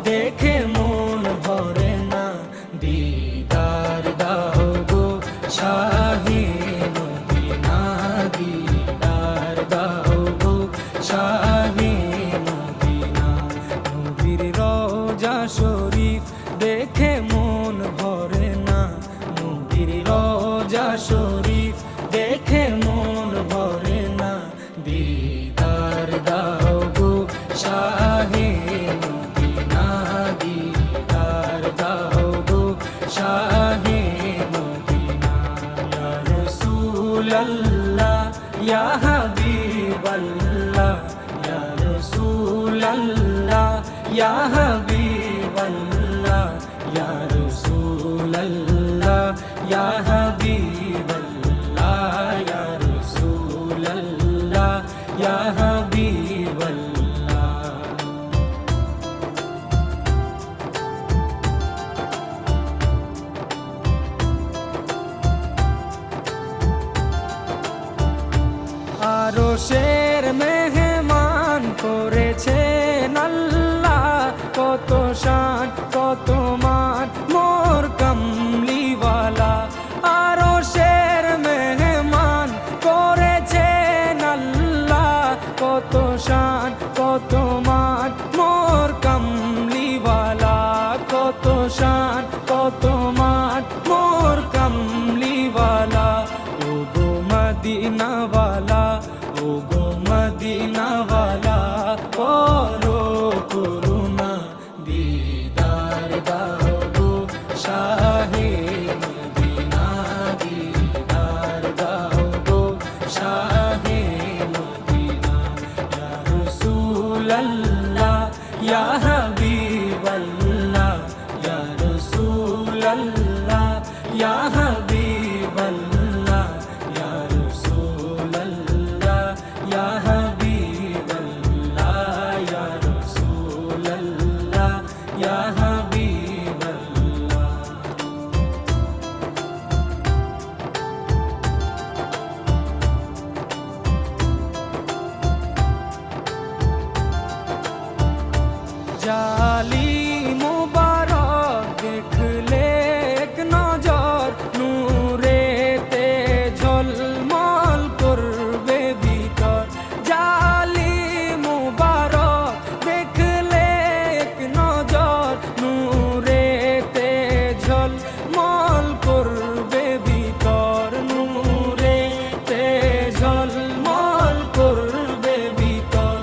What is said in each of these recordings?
দেখে মন ভরে না। দিদার দাও গো শাহে মদিনা, দিদার দাও গো শাহে মদিনা। নবীর রওজা শরীফ দেখে মন ভরে না। নবীর রওজা শরীফ দেখে মন ভরে না। দিদার দাও গো শাহে মদিনা, দিদার দাও গো শাহে মদিনা। ইয়া রাসূলাল্লাহ ইয়া হাবিবাল্লাহ, ইয়া রাসূলাল্লাহ ইয়া হাবিবাল্লাহ, ইয়া রাসূলাল্লাহ ইয়া হাবিবাল্লাহ, ইয়া রাসূলাল্লাহ ইয়া হাবিবাল্লাহ। আরশের মেহমান করেছেন আল্লাহ, কত শান কত মান মোর কামলিওয়ালা। আরশের মেহমান করেছেন আল্লাহ, কত শান কত মান মোর কামলিওয়ালা, কত শান কত মান মোর কামলিওয়ালা। ও গো মদিনাওয়ালা, ও গো মদিনাওয়ালা, করো করুণা। দিদার দাও গো শাহে মদিনা, দিদার দাও গো শাহে মদিনা। ইয়া রাসূলাল্লাহ ইয়া হাবিবাল্লাহ, ইয়া রাসূলাল্লাহ ইয়া হাবিবাল্লাহ, ইয়া রাসূলাল্লাহ ইয়া হাবিবাল্লাহ, ইয়া রাসূলাল্লাহ ইয়া হাবিবাল্লাহ। জালি মুবারক দেখলে এক নজর, নূরেতে ঝলমল করবে ভিতর। জালি মুবারক দেখলে এক নজর, নূরেতে ঝলমল করবে ভিতর, নূরেতে ঝলমল করবে ভিতর।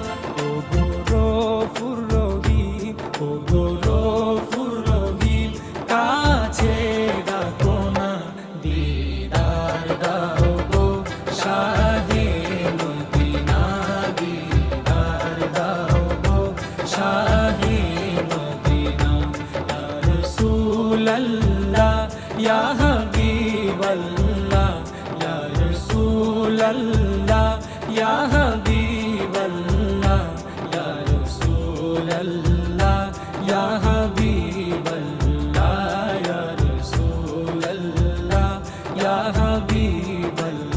ও গো রফুর রহিম, ও গো রফুর রহিম, কাছে ডাকো না। দিদার দাও গো শাহে মদিনা, দিদার দাও গো শাহে মদিনা। ইয়া রাসূলাল্লাহ ইয়া হাবিবাল্লাহ, ইয়া রাসূলাল্লাহ ইয়া হাবিবাল্লাহ, ইয়া রাসূলাল্লাহ ইয়া হাবিবাল্লাহ, ইয়া রাসূলাল্লাহ ইয়া হাবিবাল্লাহ।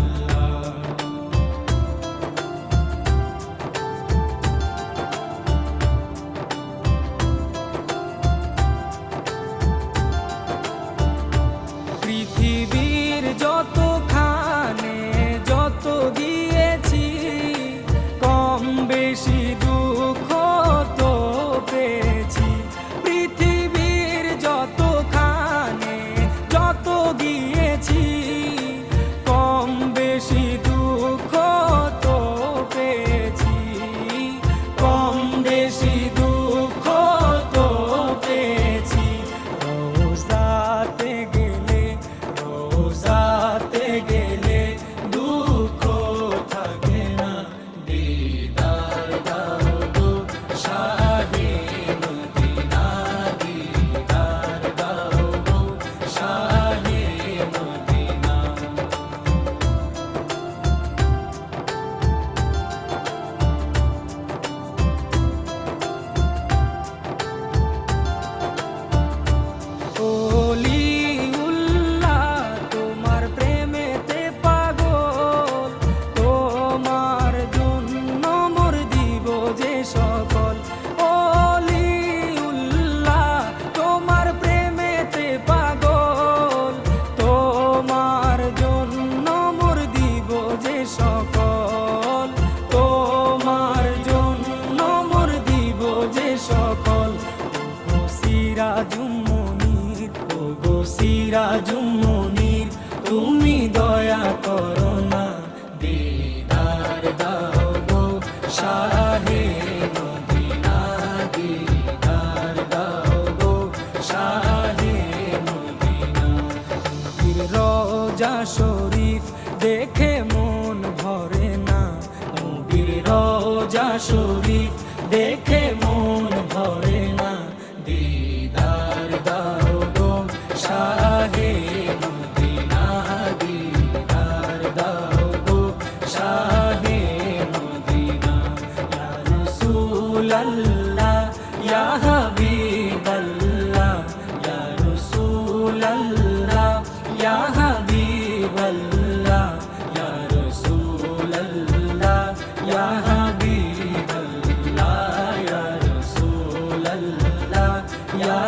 পৃথিবীর যতখানে যত গিয়েছি, কম বেশি দুঃখ তো পেয়েছি। সিরাজুম মুনির, ও গো সিরাজুম মুনির, তুমি দয়া করো না, দিদার দাও গো শাহে মদিনা, দিদার দাও গো শাহে মদিনা। নবীর রওজা শরীফ দেখে মন ভরে না, নবীর রওজা শরীফ দেখে মন ভরে না, দিদার দাও গো শাহে মদিনা, দিদার দাও গো শাহে মদিনা। ইয়া রাসূলাল্লাহ ইয়া হাবিবাল্লাহ, ইয়া রাসূলাল্লাহ ইয়া হাবিবাল্লাহ, ইয়া রাসূলাল্লাহ ইয়া হাবিবাল্লাহ, ইয়া রাসূলাল্লাহ ইয়া